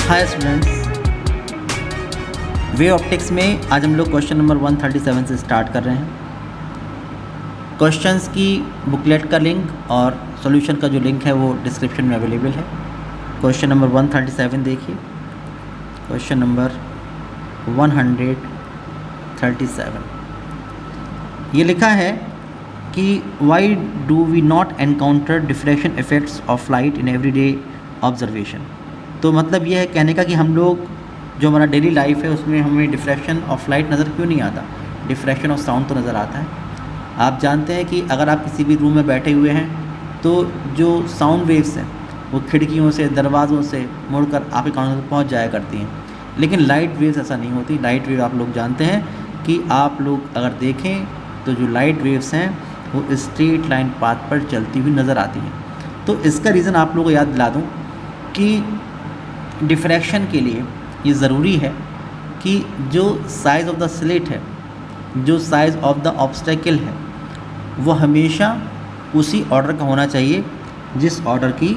Hi students, वे optics में आज हम लोग क्वेश्चन नंबर 137 से स्टार्ट कर रहे हैं। क्वेश्चंस की बुकलेट का लिंक और सॉल्यूशन का जो लिंक है वो डिस्क्रिप्शन में अवेलेबल है। क्वेश्चन नंबर 137 देखिए। क्वेश्चन नंबर 137 ये लिखा है कि why do we not encounter diffraction effects of light in everyday observation. तो मतलब ये है कहने का कि हम लोग जो हमारा डेली लाइफ है उसमें हमें डिफ्रैक्शन ऑफ लाइट नज़र क्यों नहीं आता, डिफ्रैक्शन ऑफ साउंड तो नज़र आता है। आप जानते हैं कि अगर आप किसी भी रूम में बैठे हुए हैं तो जो साउंड वेव्स हैं वो खिड़कियों से, दरवाज़ों से मुड़कर आपके कानों तक पहुंच जाया करती हैं, लेकिन लाइट वेव्स ऐसा नहीं होती। लाइट वेव आप लोग जानते हैं कि आप लोग अगर देखें तो जो लाइट वेव्स हैं वो स्ट्रेट लाइन पाथ पर चलती हुई नज़र आती हैं। तो इसका रीज़न आप लोगों को याद दिला दूँ कि डिफ्रैक्शन के लिए ये ज़रूरी है कि जो साइज़ ऑफ द स्लिट है, जो साइज़ ऑफ द ऑब्स्टेकल है, वो हमेशा उसी ऑर्डर का होना चाहिए जिस ऑर्डर की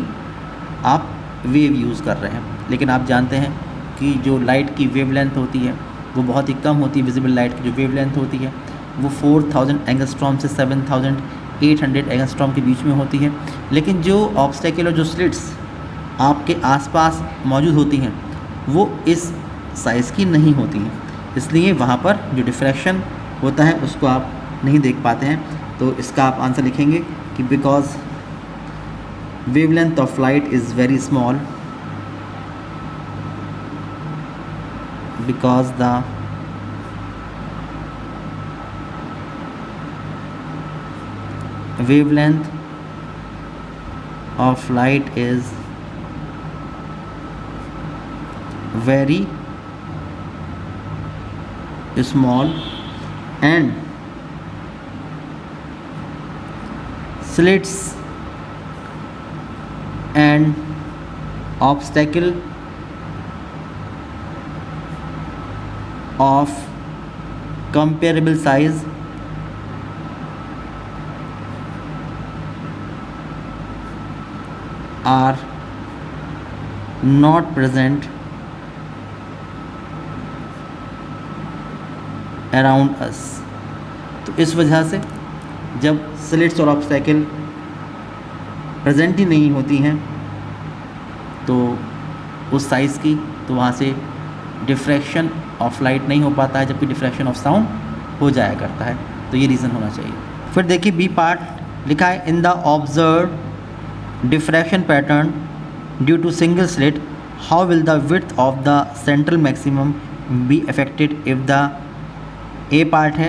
आप वेव यूज़ कर रहे हैं। लेकिन आप जानते हैं कि जो लाइट की वेवलेंथ होती है वो बहुत ही कम होती है। विजिबल लाइट की जो वेवलेंथ होती है वो 4000 एंगस्ट्रॉम से 7800 एंगस्ट्रॉम के बीच में होती है। लेकिन जो ऑब्स्टेकल और जो स्लिट्स आपके आसपास मौजूद होती हैं वो इस साइज़ की नहीं होती हैं, इसलिए वहाँ पर जो डिफ्रैक्शन होता है उसको आप नहीं देख पाते हैं। तो इसका आप आंसर लिखेंगे कि because wavelength of light is very small, because the wavelength of light is very small and slits and obstacle of comparable size are not present around us. तो इस वजह से जब स्लिट्स और ऑब्स्टेकल प्रेजेंट ही नहीं होती हैं तो उस साइज़ की, तो वहाँ से डिफ्रैक्शन ऑफ लाइट नहीं हो पाता है, जबकि डिफ्रैक्शन ऑफ साउंड हो जाया करता है। तो ये रीज़न होना चाहिए। फिर देखिए बी पार्ट लिखा है, in the observe diffraction pattern due to single slit how will the width of the central maximum be affected if the a part है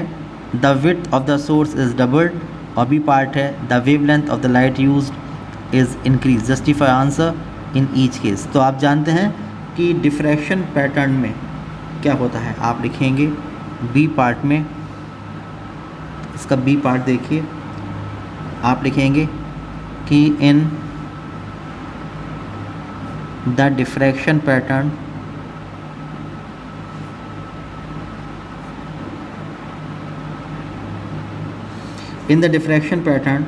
the width of the source is doubled और b part है the wavelength of the light used is increase. Justify answer in each case. तो आप जानते हैं कि diffraction pattern में क्या होता है, आप लिखेंगे बी पार्ट में। इसका बी पार्ट देखिए, आप लिखेंगे कि in the diffraction pattern in the diffraction pattern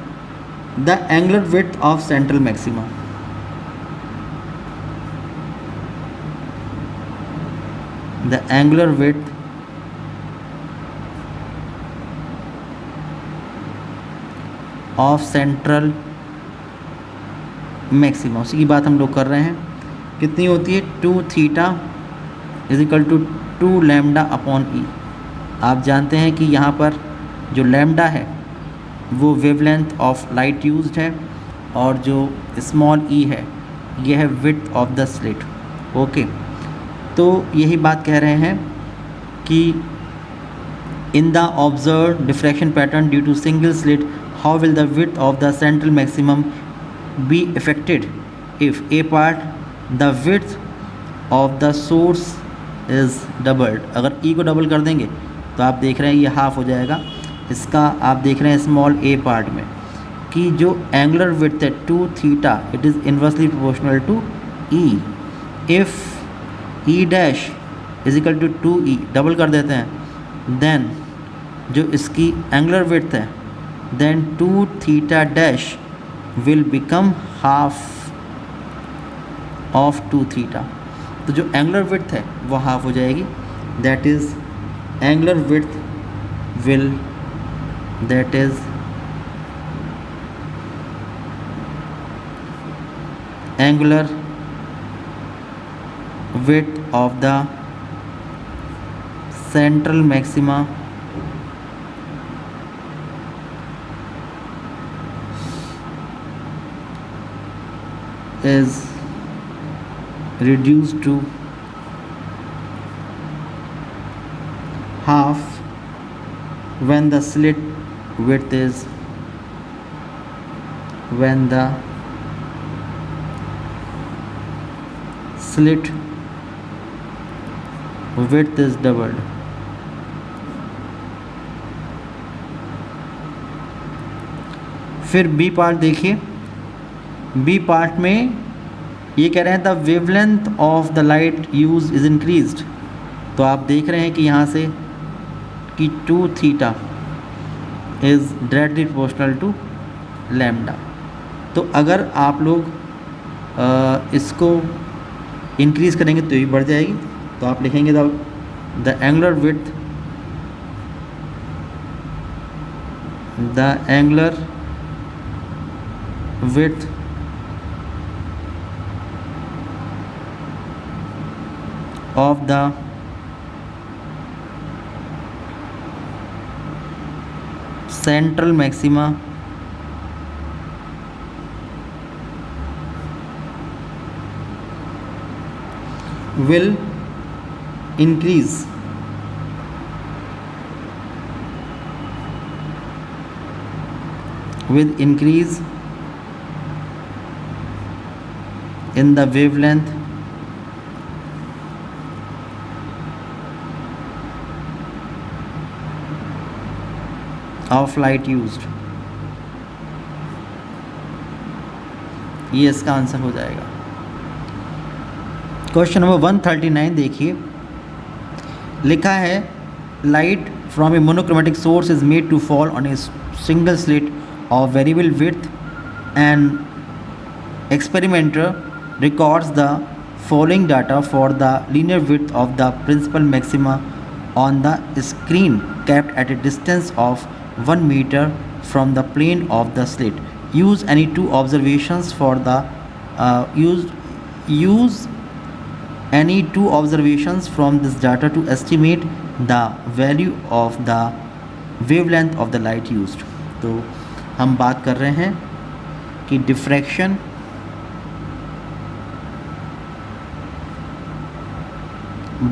the angular width of central maximum the angular width of central maximum, उसी की बात हम लोग कर रहे हैं। कितनी होती है, 2 theta is equal to 2 lambda upon e. आप जानते हैं कि यहाँ पर जो लैम्डा है वो वेवलेंथ ऑफ लाइट यूज्ड है और जो स्मॉल ई है यह है width of the slit. Okay, तो यही बात कह रहे हैं कि in the observe diffraction pattern due to single slit how will the width of the central maximum be affected if a part the width of the source is doubled. अगर e को double कर देंगे तो आप देख रहे हैं ये हाफ हो जाएगा। इसका आप देख रहे हैं स्मॉल ए पार्ट में कि जो एंगुलर विड्थ है 2 theta it is inversely proportional to e. If e dash is equal to 2e, double कर देते हैं, देन जो इसकी एंगुलर विड्थ है then 2 theta dash will become half of 2 theta। तो जो एंगुलर विड्थ है वो हाफ हो जाएगी, that is angular width will that is angular width of the central maxima is reduced to half when the slit width is when the slit width is doubled. फिर B part देखिए, B part में ये कह रहे हैं the wavelength of the light use is increased. तो आप देख रहे हैं कि यहाँ से कि 2 theta is directly proportional to lambda. तो अगर आप लोग इसको इंक्रीज़ करेंगे तो ये बढ़ जाएगी। तो आप लिखेंगे the angular width of the central maxima will increase with increase in the wavelength of light used। ये इसका आंसर हो जाएगा। क्वेश्चन नंबर 139 देखिए, लिखा है light from a monochromatic source is made to fall on a single slit of variable width and experimenter records the following data for the linear width of the principal maxima on the screen kept at a distance of 1 meter from the plane of the slit. Use any two observations for the use any two observations from this data to estimate the value of the wavelength of the light used। तो हम बात कर रहे हैं कि diffraction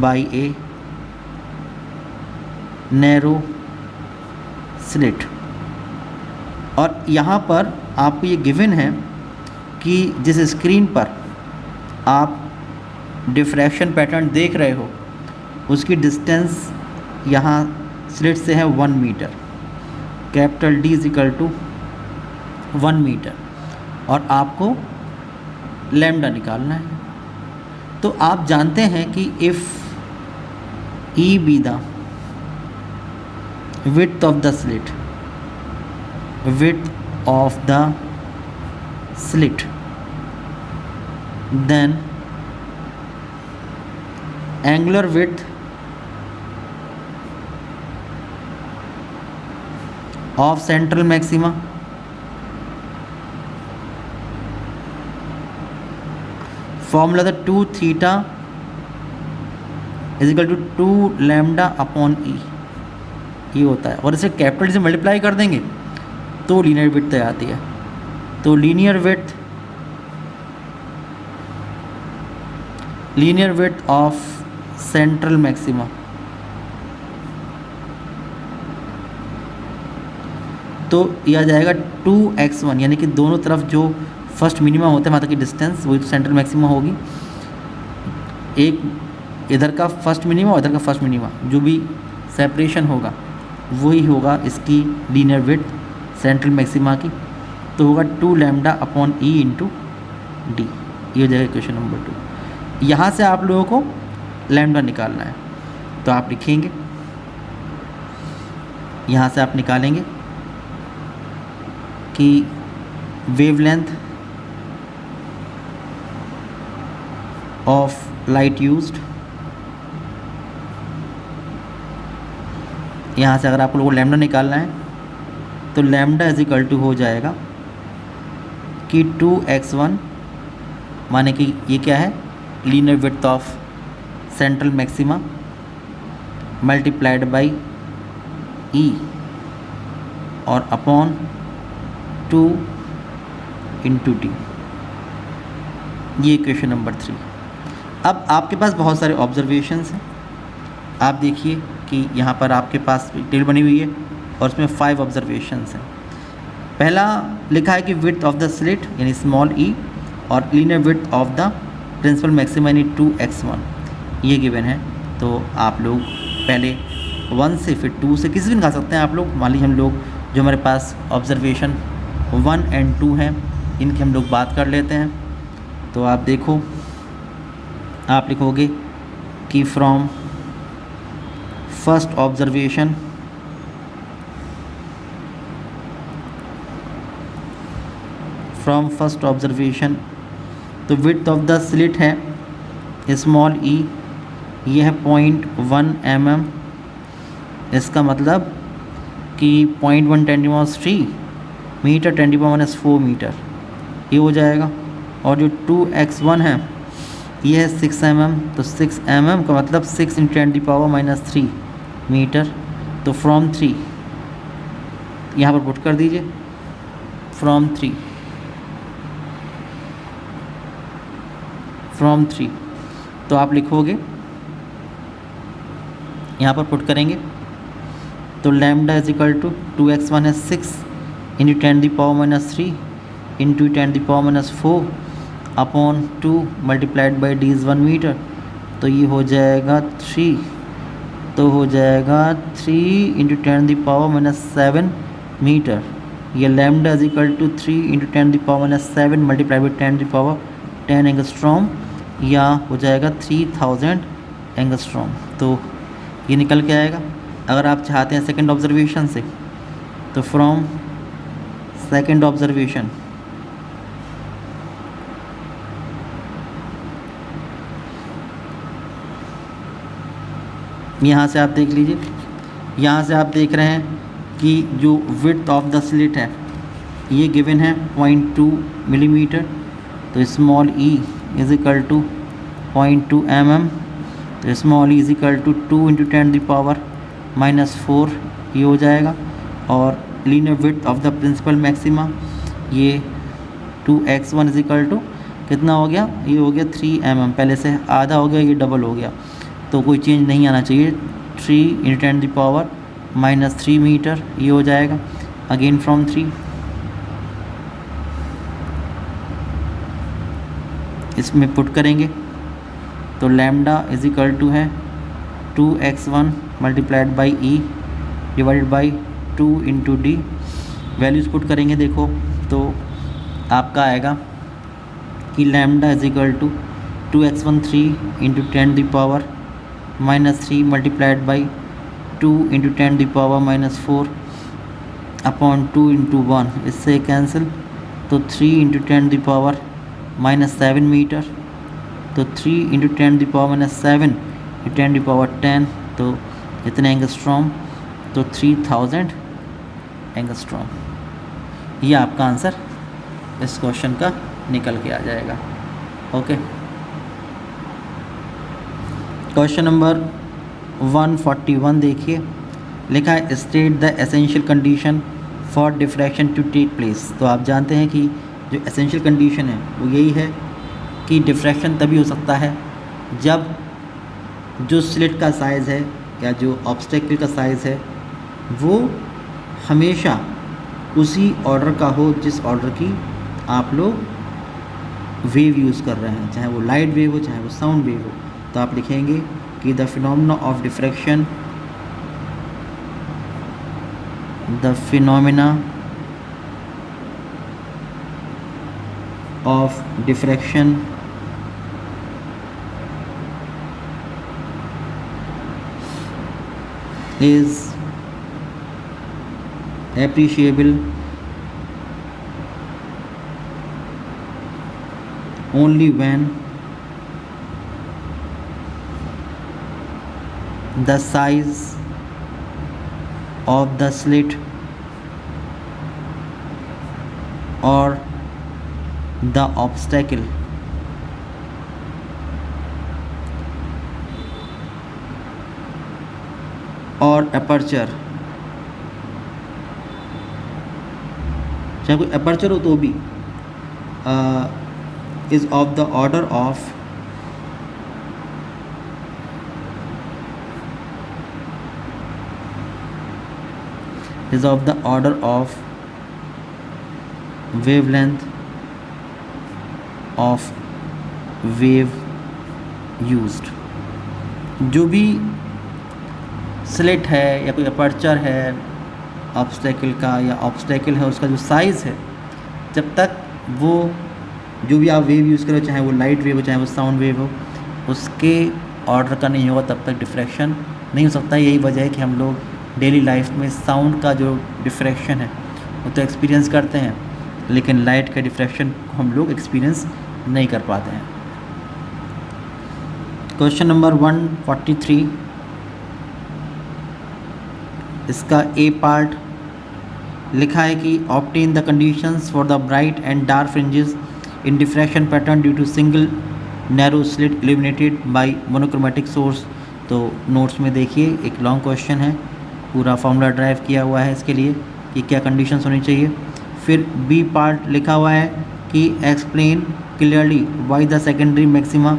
by a narrow slit, और यहाँ पर आपको ये गिवन है कि जिस स्क्रीन पर आप डिफ्रैक्शन पैटर्न देख रहे हो उसकी डिस्टेंस यहाँ स्लिट से है 1 metre, capital D is equal to 1 metre, और आपको लैम्डा निकालना है। तो आप जानते हैं कि if E be the width of the slit, then angular width of central maxima formula था 2 theta is equal to 2 lambda upon e, ये होता है। और इसे कैपिटल से मल्टीप्लाई कर देंगे तो लीनियर विड्थ आती है। तो linear width of central maxima तो ये आ जाएगा 2x1, यानी कि दोनों तरफ जो फर्स्ट मिनिमा होता है वहाँ तक की डिस्टेंस वही तो सेंट्रल मैक्सिमा होगी। एक इधर का फर्स्ट मिनिमा और इधर का फर्स्ट मिनिमा, जो भी सेपरेशन होगा वही होगा इसकी लीनियर विड्थ सेंट्रल मैक्सिमा की। तो होगा 2 lambda upon e into D. ये हो जाएगा क्वेश्चन नंबर 2। यहाँ से आप लोगों को लैम्डा निकालना है, तो आप लिखेंगे, यहाँ से आप निकालेंगे कि वेवलेंथ ऑफ लाइट यूज्ड, यहाँ से अगर आप लोगों को लैम्डा निकालना है तो लैम्डा इज इक्वल टू हो जाएगा कि 2x1 माने कि ये क्या है, linear width of central maxima multiplied by e और अपॉन 2 इंटू टी। ये इक्वेशन नंबर 3। अब आपके पास बहुत सारे ऑब्जर्वेशंस हैं। आप देखिए कि यहाँ पर आपके पास टेबल बनी हुई है और उसमें 5 ऑब्जर्वेशंस हैं। पहला लिखा है कि विड्थ ऑफ द स्लिट यानी स्मॉल ई और linear width of the principal maxima यानी 2x1 ये गिवन है। तो आप लोग पहले 1 से फिर 2 से किसी भी निकाल सकते हैं आप लोग। मान लीजिए हम लोग जो हमारे पास ऑब्जर्वेशन 1 एंड 2 हैं इनकी हम लोग बात कर लेते हैं। तो आप देखो, आप लिखोगे कि फ्रॉम फर्स्ट ऑब्जर्वेशन तो विड्थ ऑफ द स्लिट है स्मॉल ई, ये है 0.1 mm। इसका मतलब कि 0.1 × 3 मीटर 10⁻⁴ मीटर ये हो जाएगा। और जो 2x1 है ये है 6 mm, तो 6 mm का मतलब 6 × 10⁻³ मीटर। तो फ्रॉम 3 यहाँ पर पुट कर दीजिए, फ्रॉम 3 तो आप लिखोगे, यहाँ पर पुट करेंगे तो lambda is equal to 2x1 है 6 × 10⁻³ into 10⁻⁴ upon 2 multiplied by d is 1 metre. तो ये हो जाएगा 3, तो हो जाएगा 3 × 10⁻⁷ मीटर। ये lambda is equal to 3 × 10⁻⁷ multiplied by 10 angstrom या हो जाएगा 3000 एंगस्ट्रॉम। तो ये निकल के आएगा। अगर आप चाहते हैं सेकंड ऑब्जर्वेशन से तो फ्रॉम सेकंड ऑब्जर्वेशन यहाँ से आप देख लीजिए, यहाँ से आप देख रहे हैं कि जो विड्थ ऑफ द स्लिट है ये गिवन है 0.2 मिलीमीटर। तो small e is equal to 0.2 mm, तो small e is equal to 2 × 10⁻⁴ ये हो जाएगा। और linear width of the principal maxima ये 2x1 इज इक्वल टू कितना हो गया, ये हो गया 3 mm, पहले से आधा हो गया, ये डबल हो गया। तो कोई चेंज नहीं आना चाहिए, 3 × 10⁻³ मीटर ये हो जाएगा। अगेन फ्रॉम 3 इसमें पुट करेंगे तो लैम्डा इज इक्वल टू है 2x1 multiplied by e divided by 2 into d. Values put करेंगे देखो तो आपका आएगा कि lambda is equal to 2x1 3 × 10⁻³ multiplied by 2 × 10⁻⁴ upon 2 into 1, इससे कैंसिल तो 3 × 10⁻⁷ मीटर। तो 3 × 10⁻⁷ 10⁻10 तो इतने एंगस्ट्रॉम, तो 3000 एंगस्ट्रॉम। ये आपका आंसर इस क्वेश्चन का निकल के आ जाएगा। ओके, क्वेश्चन नंबर 141 देखिए, लिखा है state the essential condition for diffraction to take place. तो आप जानते हैं कि जो एसेंशियल कंडीशन है वो यही है कि डिफ्रैक्शन तभी हो सकता है जब जो स्लिट का साइज़ है या जो ऑब्स्टेकल का साइज़ है वो हमेशा उसी ऑर्डर का हो जिस ऑर्डर की आप लोग वेव यूज़ कर रहे हैं, चाहे वो लाइट वेव हो चाहे वो साउंड वेव हो। तो आप लिखेंगे कि the phenomena of diffraction, the phenomena of diffraction is appreciable only when the size of the slit or the obstacle or aperture, चाहे कोई aperture हो तो भी is of the order of wavelength of wave used। जो भी slit है या कोई अपर्चर है ऑब्स्टेकल का या ऑब्स्टेकल है, उसका जो साइज़ है, जब तक वो जो भी आप वेव यूज़ करो, चाहे वो लाइट वेव हो चाहे वो साउंड वेव हो, उसके ऑर्डर का नहीं होगा तब तक डिफ्रैक्शन नहीं हो सकता। यही वजह है कि हम लोग डेली लाइफ में साउंड का जो डिफ्रैक्शन है वो तो एक्सपीरियंस करते हैं, लेकिन लाइट का डिफ्रैक्शन को हम लोग एक्सपीरियंस नहीं कर पाते हैं। क्वेश्चन नंबर 143, इसका ए पार्ट लिखा है कि obtain the conditions for the bright and dark fringes in diffraction pattern due to single narrow slit illuminated by monochromatic source. तो नोट्स में देखिए एक लॉन्ग क्वेश्चन है, पूरा फॉर्मूला ड्राइव किया हुआ है इसके लिए कि क्या कंडीशंस होनी चाहिए। फिर बी पार्ट लिखा हुआ है कि explain clearly why the secondary maxima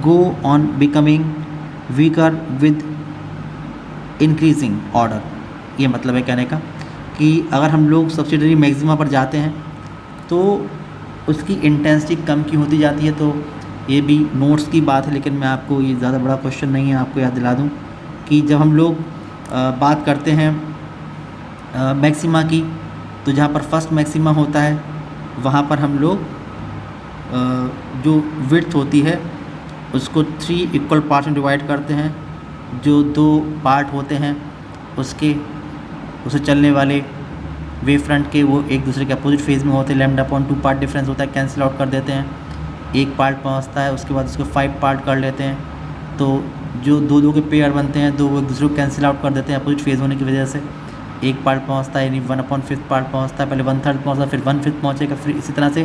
go on becoming weaker with increasing order. ये मतलब है कहने का कि अगर हम लोग सब्सिडरी मैक्सिमा पर जाते हैं तो उसकी इंटेंसिटी कम की होती जाती है। तो ये भी नोट्स की बात है, लेकिन मैं आपको ये ज़्यादा बड़ा क्वेश्चन नहीं है, आपको याद दिला दूं कि जब हम लोग बात करते हैं मैक्सिमा की, तो जहाँ पर फर्स्ट मैक्सिमा होता है वहाँ पर हम लोग जो विड्थ होती है उसको 3 इक्वल पार्ट्स में डिवाइड करते हैं। जो 2 पार्ट होते हैं उसे चलने वाले वेव फ्रंट के वो एक दूसरे के अपोजिट फेज़ में होते हैं, λ/2 पार्ट डिफरेंस होता है, कैंसिल आउट कर देते हैं। एक पार्ट पहुँचता है, उसके बाद उसको 5 पार्ट कर लेते हैं, तो जो 2 के पेयर बनते हैं, 2 वो एक दूसरे को कैंसिल आउट कर देते हैं अपोजिट फेज़ होने की वजह से। एक पार्ट पहुँचता है यानी 1/5 पार्ट पहुँचता है, पहले 1/3 पहुँचता है, फिर 1/5 पहुँचेगा, फिर इसी तरह से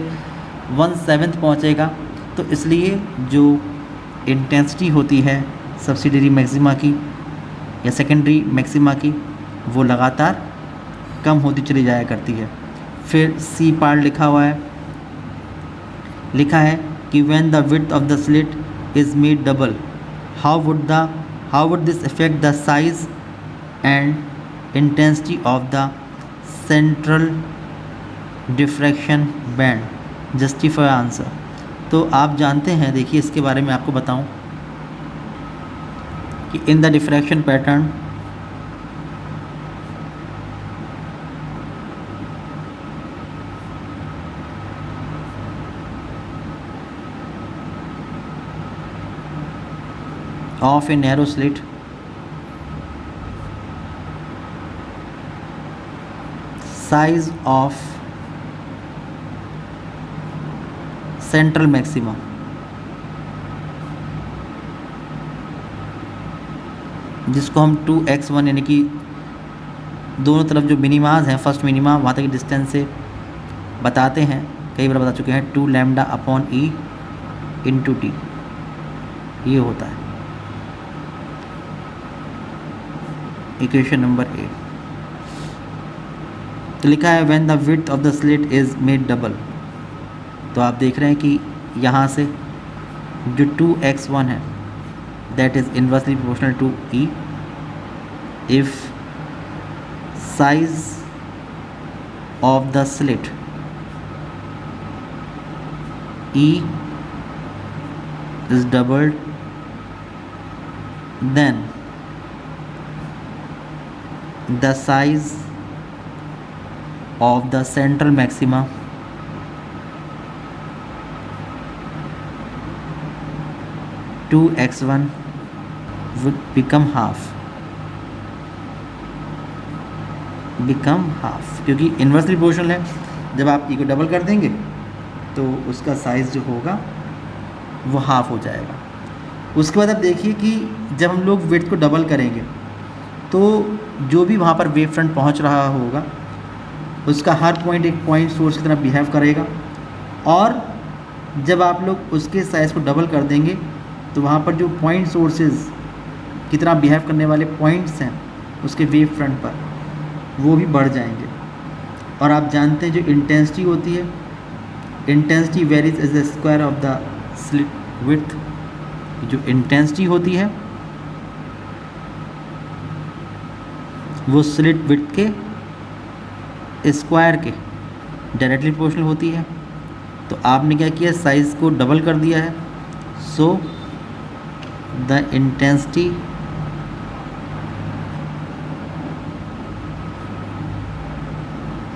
1/7 पहुँचेगा। तो इसलिए जो इंटेंसिटी होती है सब्सिडरी मैक्सिमा की या सेकेंडरी मैक्सिमा की वो लगातार कम होती चली जाया करती है। फिर सी पार्ट लिखा है कि when the width of the slit is made double how would this affect the size and intensity of the central diffraction band, justify answer. तो आप जानते हैं, देखिए इसके बारे में आपको बताऊं कि in the diffraction pattern of a narrow slit size of central maxima जिसको हम 2x1 यानी कि दोनों तरफ जो मिनिमाज हैं, फर्स्ट मिनिमा वहाँ तक की डिस्टेंस से बताते हैं, कई बार बता चुके हैं, 2λ/e × t ये होता है इक्वेशन नंबर 8। तो लिखा है when the width of the slit is made double. तो आप देख रहे हैं कि यहाँ से जो 2x1 है that is inversely proportional to e if size of the slit e is doubled then the size of the central maxima to x1 would become half, क्योंकि इन्वर्सली प्रोपोर्शनल है। जब आप e को डबल कर देंगे तो उसका साइज़ जो होगा वो हाफ हो जाएगा। उसके बाद आप देखिए कि जब हम लोग विड्थ को डबल करेंगे तो जो भी वहाँ पर वेव फ्रंट पहुँच रहा होगा उसका हर पॉइंट एक पॉइंट सोर्स की तरह बिहेव करेगा, और जब आप लोग उसके साइज़ को डबल कर देंगे तो वहाँ पर जो पॉइंट सोर्सेज की तरह बिहेव करने वाले पॉइंट्स हैं उसके वेव फ्रंट पर वो भी बढ़ जाएंगे। और आप जानते हैं जो इंटेंसिटी होती है, intensity varies as the square of the slit width. जो इंटेंसिटी होती है वो स्लिट विड्थ के स्क्वायर के डायरेक्टली प्रोपोर्शनल होती है। तो आपने क्या किया, साइज़ को डबल कर दिया है, so the intensity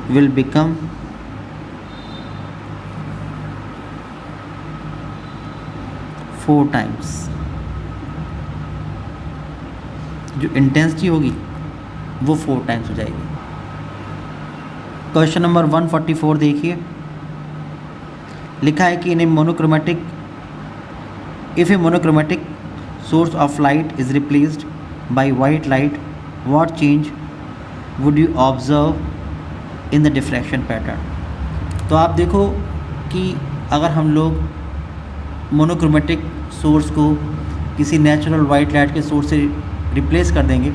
will become 4 times। जो इंटेंसिटी होगी वो 4 टाइम्स हो जाएगी। क्वेश्चन नंबर 144 देखिए, लिखा है कि in a monochromatic if a monochromatic source of light is replaced by white light, what change would you observe in the diffraction pattern. तो आप देखो कि अगर हम लोग मोनोक्रोमेटिक सोर्स को किसी नेचुरल वाइट लाइट के सोर्स से रिप्लेस कर देंगे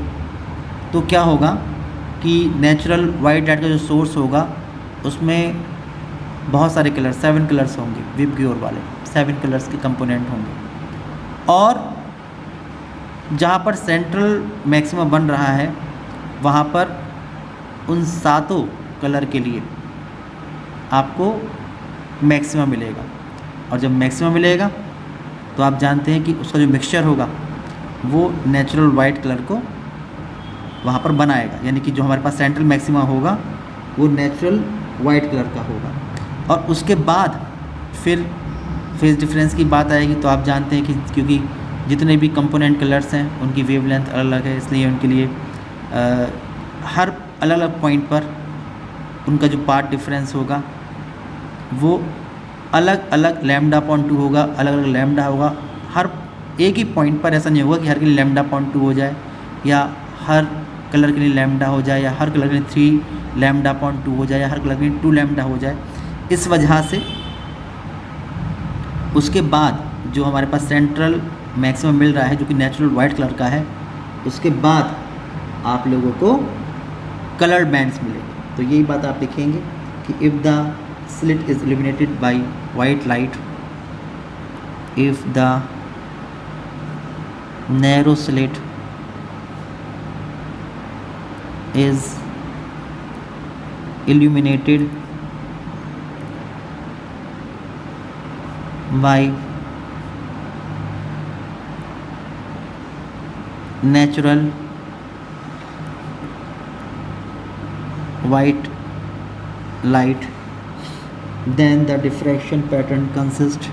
तो क्या होगा कि नेचुरल वाइट लाइट का जो सोर्स होगा उसमें बहुत सारे कलर 7 कलर्स होंगे, विबग्योर वाले 7 कलर्स के कंपोनेंट होंगे, और जहाँ पर सेंट्रल मैक्सिमा बन रहा है वहाँ पर उन 7 कलर के लिए आपको मैक्सिमा मिलेगा। और जब मैक्सिमा मिलेगा तो आप जानते हैं कि उसका जो मिक्सचर होगा वो नेचुरल वाइट कलर को वहाँ पर बनाएगा, यानी कि जो हमारे पास सेंट्रल मैक्सिमा होगा वो नेचुरल वाइट कलर का होगा। और उसके बाद फिर फेज डिफरेंस की बात आएगी। तो आप जानते हैं कि क्योंकि जितने भी कंपोनेंट कलर्स हैं उनकी वेवलेंथ अलग अलग है, इसलिए उनके लिए हर अलग अलग पॉइंट पर उनका जो पार्ट डिफरेंस होगा वो अलग अलग λ/2 होगा, अलग अलग लैम्डा होगा। हर एक ही पॉइंट पर ऐसा नहीं होगा कि हर के लिए λ/2 हो जाए, या हर कलर के लिए लैम्डा हो जाए, या हर कलर के लिए 3 λ/2 हो जाए, या हर कलर के लिए 2 लैम्डा हो जाए। इस वजह से उसके बाद जो हमारे पास सेंट्रल मैक्सिमम मिल रहा है जो कि नेचुरल वाइट कलर का है, उसके बाद आप लोगों को कलर बैंड्स मिलेंगे। तो यही बात आप लिखेंगे कि if the slit is illuminated by white light, if the narrow slit is illuminated by natural white light, then the diffraction pattern consists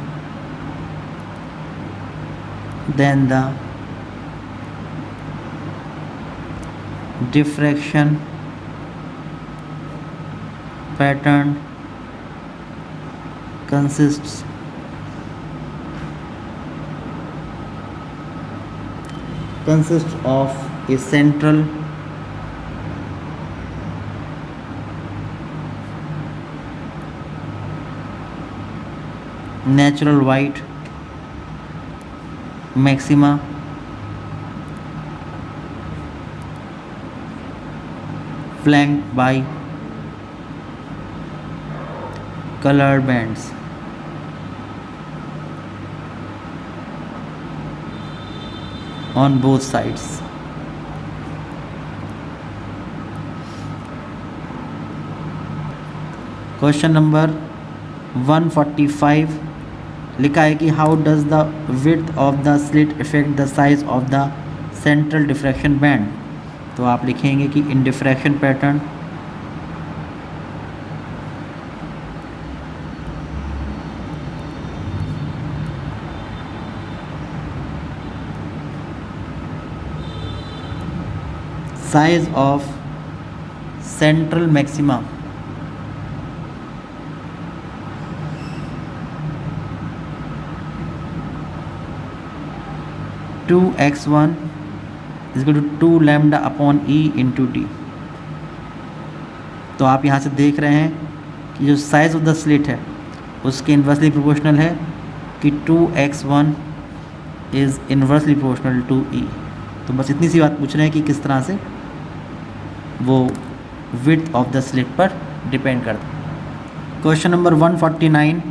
diffraction pattern consists of a central natural white maxima flanked by color bands on both sides। Question number 145 लिखा है कि how does the width of the slit effect the size of the central diffraction band. तो आप लिखेंगे कि in diffraction pattern size of central maxima 2x1 is equal to 2 lambda upon e into d. तो आप यहाँ से देख रहे हैं कि जो साइज़ ऑफ द स्लिट है उसके इन्वर्सली प्रोपोर्शनल है कि 2x1 is inversely proportional to e. तो बस इतनी सी बात पूछ रहे हैं कि किस तरह से वो विड्थ ऑफ द स्लिट पर डिपेंड करता है। क्वेश्चन नंबर 149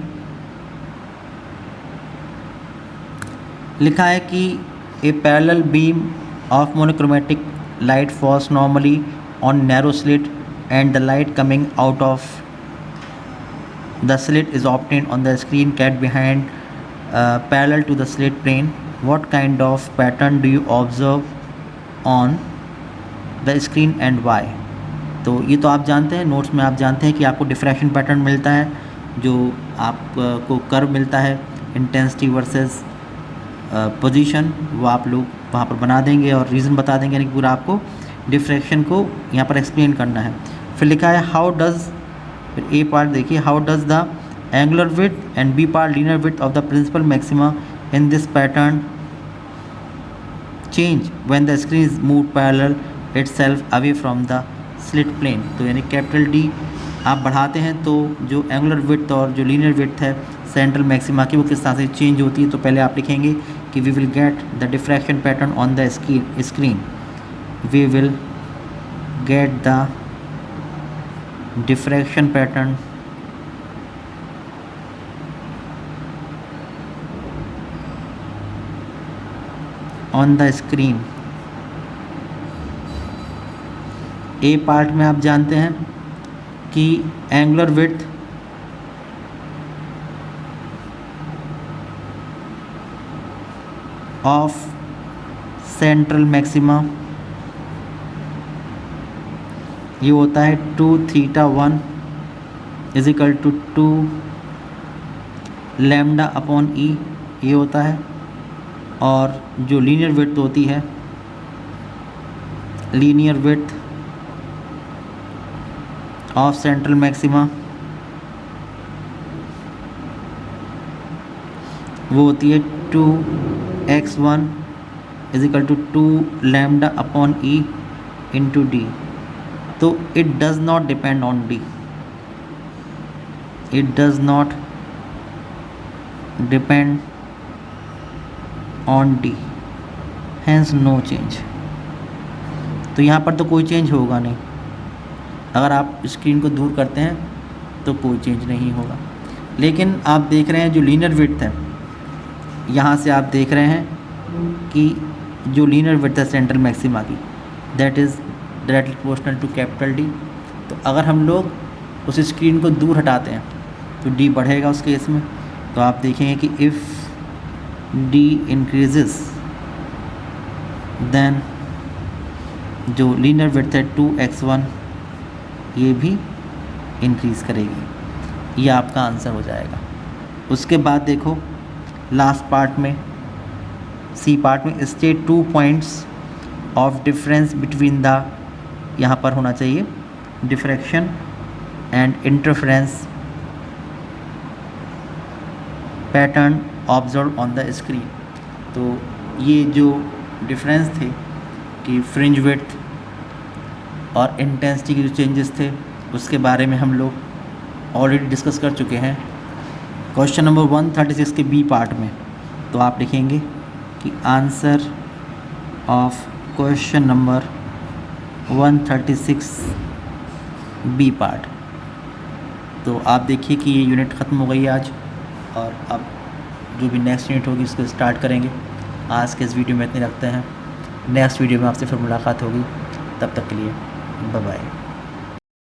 लिखा है कि a parallel beam of monochromatic light falls normally on narrow slit and the light coming out of the slit is obtained on the screen cat behind parallel to the slit plane. What kind of pattern do you observe on the screen and why? तो ये तो आप जानते हैं, notes में आप जानते हैं कि आपको डिफ्रैक्शन पैटर्न मिलता है, जो आपको कर्व मिलता है इंटेंसिटी वर्सेस पोजीशन, वो आप लोग वहाँ पर बना देंगे और रीज़न बता देंगे, यानी कि पूरा आपको डिफ्रैक्शन को यहाँ पर एक्सप्लेन करना है। फिर लिखा है हाउ डज़, फिर ए पार्ट देखिए, how does the angular width and B part linear width of the principal maxima in this pattern change when the screen is move parallel itself away from the slit plane. तो यानी capital D आप बढ़ाते हैं तो जो angular width और जो linear width है सेंट्रल मैक्सिमा की, वो किस तरह से चेंज होती है। तो पहले आप लिखेंगे कि we will get the diffraction pattern on the screen, we will get the diffraction pattern on the screen। A part में आप जानते हैं कि angular width of central maxima ये होता है 2θ1 is equal to 2 lambda upon e, ये होता है। और जो लीनियर विड्थ होती है, linear width of central maxima वो होती है 2x1 is equal to 2 lambda upon e into d. तो it does not depend on d, it does not depend on d, hence no change. तो यहाँ पर तो कोई चेंज होगा नहीं, अगर आप स्क्रीन को दूर करते हैं तो कोई चेंज नहीं होगा। लेकिन आप देख रहे हैं जो लीनियर विड्थ है, यहाँ से आप देख रहे हैं कि जो लीनियर विड्थ है सेंट्रल मैक्सिमा की, that is directly proportional to capital D. तो अगर हम लोग उस स्क्रीन को दूर हटाते हैं तो डी बढ़ेगा उस केस में। तो आप देखेंगे कि इफ़ डी इंक्रीजेस देन जो लीनियर विड्थ है 2x1 ये भी इंक्रीज़ करेगी। ये आपका आंसर हो जाएगा। उसके बाद देखो लास्ट पार्ट में, सी पार्ट में, state 2 points of difference between the, यहाँ पर होना चाहिए diffraction and interference pattern observe on the screen. तो ये जो डिफरेंस थे कि फ्रिंज विड्थ और इंटेंसिटी के जो चेंजेस थे उसके बारे में हम लोग ऑलरेडी डिस्कस कर चुके हैं क्वेश्चन नंबर 136 के बी पार्ट में। तो आप लिखेंगे कि answer of question number 136 B part. तो आप देखिए कि ये यूनिट ख़त्म हो गई आज, और अब जो भी नेक्स्ट यूनिट होगी उसको स्टार्ट करेंगे। आज के इस वीडियो में इतने रखते हैं, नेक्स्ट वीडियो में आपसे फिर मुलाकात होगी, तब तक के लिए बाय बाय।